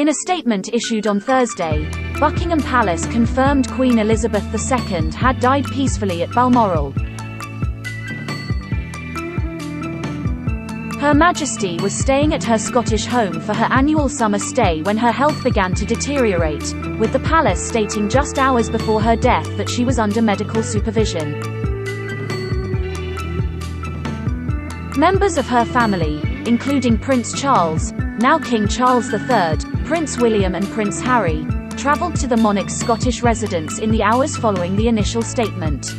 In a statement issued on Thursday, Buckingham Palace confirmed Queen Elizabeth II had died peacefully at Balmoral. Her Majesty was staying at her Scottish home for her annual summer stay when her health began to deteriorate, with the palace stating just hours before her death that she was under medical supervision. Members of her family, including Prince Charles, now King Charles III, Prince William and Prince Harry, travelled to the monarch's Scottish residence in the hours following the initial statement.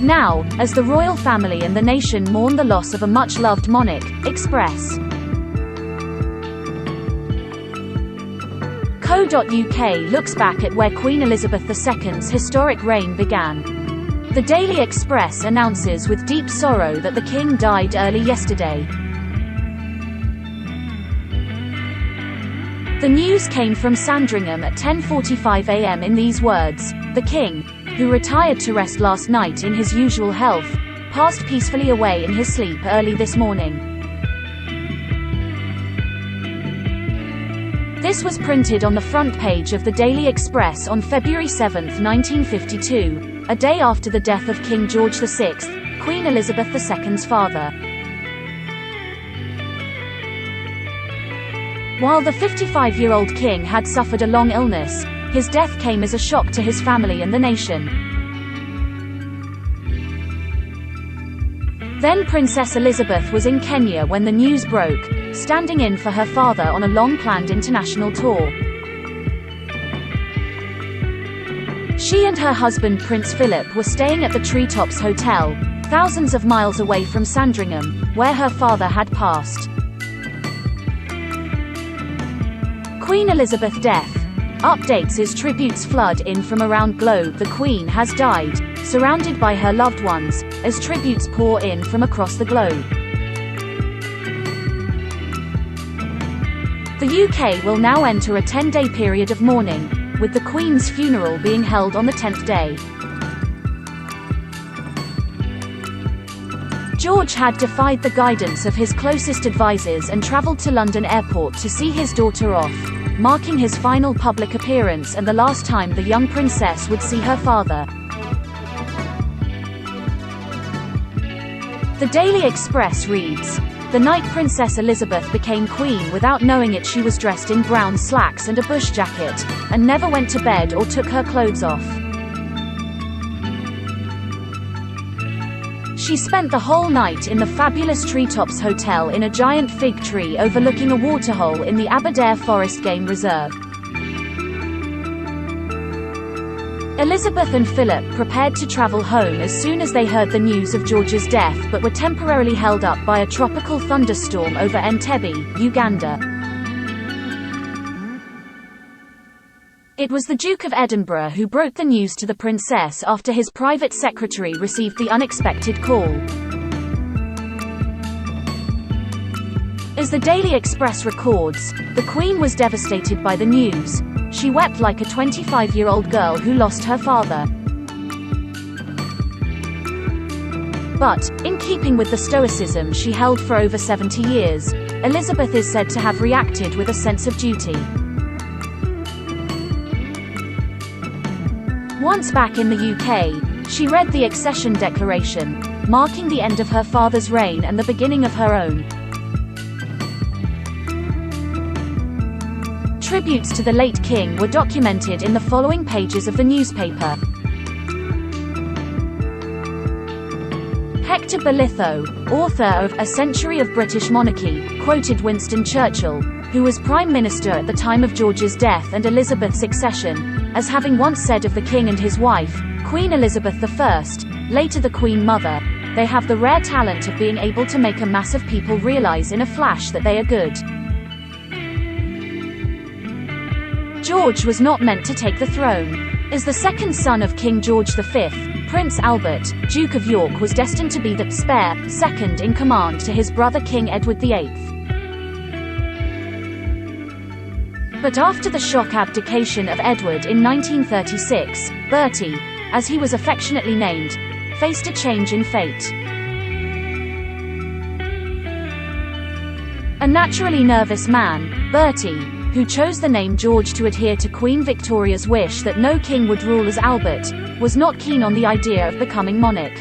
Now, as the royal family and the nation mourn the loss of a much-loved monarch, Express. Co.uk looks back at where Queen Elizabeth II's historic reign began. The Daily Express announces with deep sorrow that the King died early yesterday. The news came from Sandringham at 10:45 a.m. in these words: "The King, who retired to rest last night in his usual health, passed peacefully away in his sleep early this morning." This was printed on the front page of the Daily Express on February 7, 1952, a day after the death of King George VI, Queen Elizabeth II's father. While the 55-year-old king had suffered a long illness, his death came as a shock to his family and the nation. Then Princess Elizabeth was in Kenya when the news broke, standing in for her father on a long-planned international tour. She and her husband Prince Philip were staying at the Treetops Hotel, thousands of miles away from Sandringham, where her father had passed. Queen Elizabeth death. Updates as tributes flood in from around globe. The Queen has died, surrounded by her loved ones, as tributes pour in from across the globe. The UK will now enter a 10-day period of mourning, with the Queen's funeral being held on the 10th day. George had defied the guidance of his closest advisors and travelled to London Airport to see his daughter off, marking his final public appearance and the last time the young princess would see her father. The Daily Express reads, "The night Princess Elizabeth became queen without knowing it, she was dressed in brown slacks and a bush jacket, and never went to bed or took her clothes off. She spent the whole night in the fabulous Treetops Hotel in a giant fig tree overlooking a waterhole in the Aberdare Forest Game Reserve." Elizabeth and Philip prepared to travel home as soon as they heard the news of George's death, but were temporarily held up by a tropical thunderstorm over Entebbe, Uganda. It was the Duke of Edinburgh who broke the news to the princess after his private secretary received the unexpected call. As the Daily Express records, the Queen was devastated by the news. She wept like a 25-year-old girl who lost her father. But, in keeping with the stoicism she held for over 70 years, Elizabeth is said to have reacted with a sense of duty. Once back in the UK, she read the Accession Declaration, marking the end of her father's reign and the beginning of her own. Tributes to the late king were documented in the following pages of the newspaper. Hector Bolitho, author of A Century of British Monarchy, quoted Winston Churchill, who was Prime Minister at the time of George's death and Elizabeth's accession, as having once said of the king and his wife, Queen Elizabeth I, later the Queen Mother, "They have the rare talent of being able to make a mass of people realise in a flash that they are good." George was not meant to take the throne. As the second son of King George V, Prince Albert, Duke of York, was destined to be the spare second in command to his brother King Edward VIII. But after the shock abdication of Edward in 1936, Bertie, as he was affectionately named, faced a change in fate. A naturally nervous man, Bertie, who chose the name George to adhere to Queen Victoria's wish that no king would rule as Albert, was not keen on the idea of becoming monarch.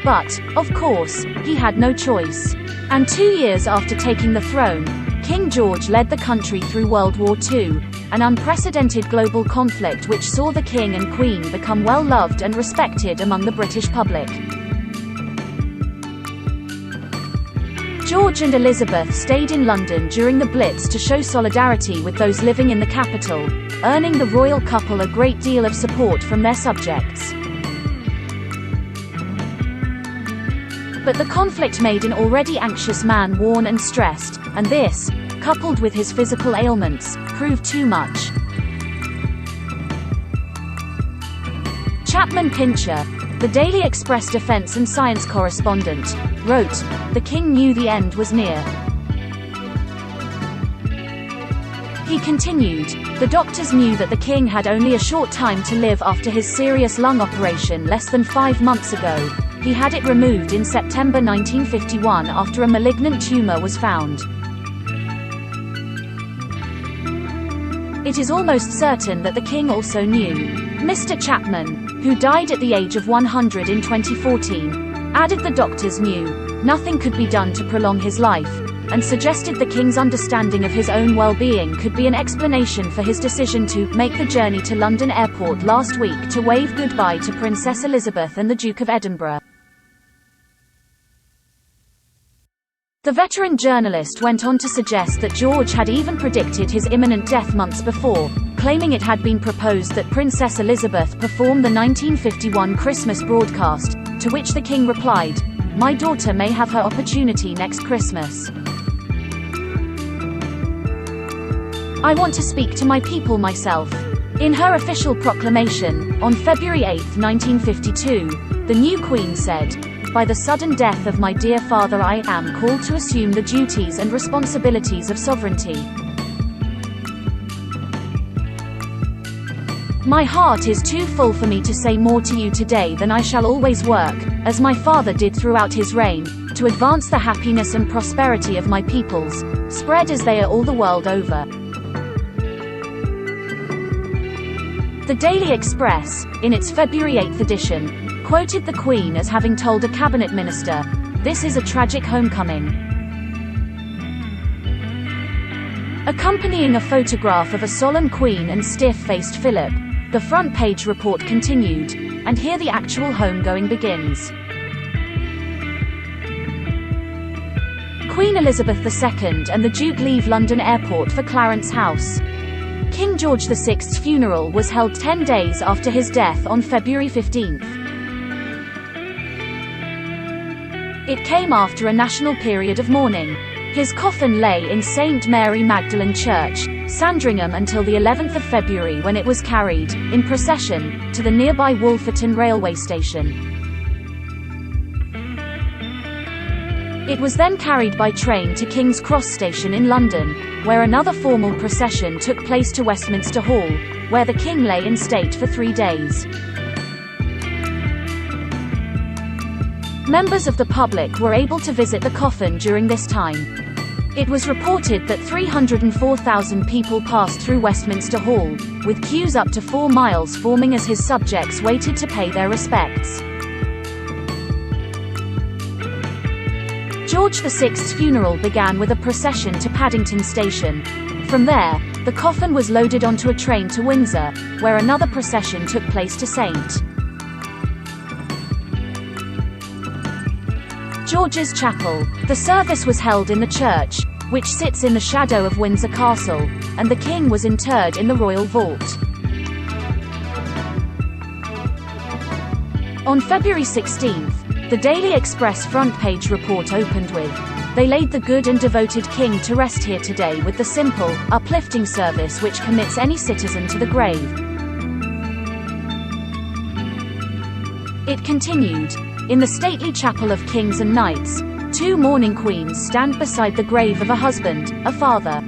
But, of course, he had no choice. And 2 years after taking the throne, King George led the country through World War II, an unprecedented global conflict which saw the King and Queen become well loved and respected among the British public. George and Elizabeth stayed in London during the Blitz to show solidarity with those living in the capital, earning the royal couple a great deal of support from their subjects. But the conflict made an already anxious man worn and stressed, and this, coupled with his physical ailments, proved too much. Chapman Pincher, the Daily Express defense and science correspondent, wrote, "The king knew the end was near." He continued, "The doctors knew that the king had only a short time to live after his serious lung operation less than 5 months ago. He had it removed in September 1951 after a malignant tumor was found. It is almost certain that the king also knew." Mr. Chapman, who died at the age of 100 in 2014, added the doctors knew nothing could be done to prolong his life, and suggested the king's understanding of his own well-being could be an explanation for his decision to make the journey to London Airport last week to wave goodbye to Princess Elizabeth and the Duke of Edinburgh. The veteran journalist went on to suggest that George had even predicted his imminent death months before, claiming it had been proposed that Princess Elizabeth perform the 1951 Christmas broadcast, to which the king replied, "My daughter may have her opportunity next Christmas. I want to speak to my people myself." In her official proclamation, on February 8, 1952, the new queen said, "By the sudden death of my dear father I am called to assume the duties and responsibilities of sovereignty. My heart is too full for me to say more to you today than I shall always work, as my father did throughout his reign, to advance the happiness and prosperity of my peoples, spread as they are all the world over." The Daily Express, in its February 8 edition, quoted the Queen as having told a cabinet minister, "This is a tragic homecoming." Accompanying a photograph of a solemn Queen and stiff-faced Philip, the front page report continued, "And here the actual homegoing begins." Queen Elizabeth II and the Duke leave London Airport for Clarence House. King George VI's funeral was held 10 days after his death on February 15. It came after a national period of mourning. His coffin lay in St. Mary Magdalene Church, Sandringham until the 11th of February when it was carried, in procession, to the nearby Wolverton railway station. It was then carried by train to King's Cross Station in London, where another formal procession took place to Westminster Hall, where the King lay in state for 3 days. Members of the public were able to visit the coffin during this time. It was reported that 304,000 people passed through Westminster Hall, with queues up to 4 miles forming as his subjects waited to pay their respects. George VI's funeral began with a procession to Paddington Station. From there, the coffin was loaded onto a train to Windsor, where another procession took place to St. George's Chapel. The service was held in the church, which sits in the shadow of Windsor Castle, and the king was interred in the royal vault. On February 16, the Daily Express front page report opened with, "They laid the good and devoted king to rest here today with the simple, uplifting service which commits any citizen to the grave." It continued, "In the stately chapel of kings and knights, 2 mourning queens stand beside the grave of a husband, a father."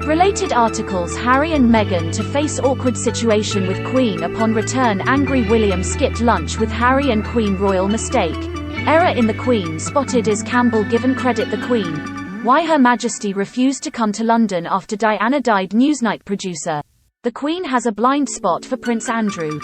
Related articles: Harry and Meghan to face awkward situation with Queen upon return. Angry William skipped lunch with Harry and Queen. Royal mistake. Error in the Queen spotted. Is Campbell given credit? The Queen. Why Her Majesty refused to come to London after Diana died. Newsnight producer. The Queen has a blind spot for Prince Andrew.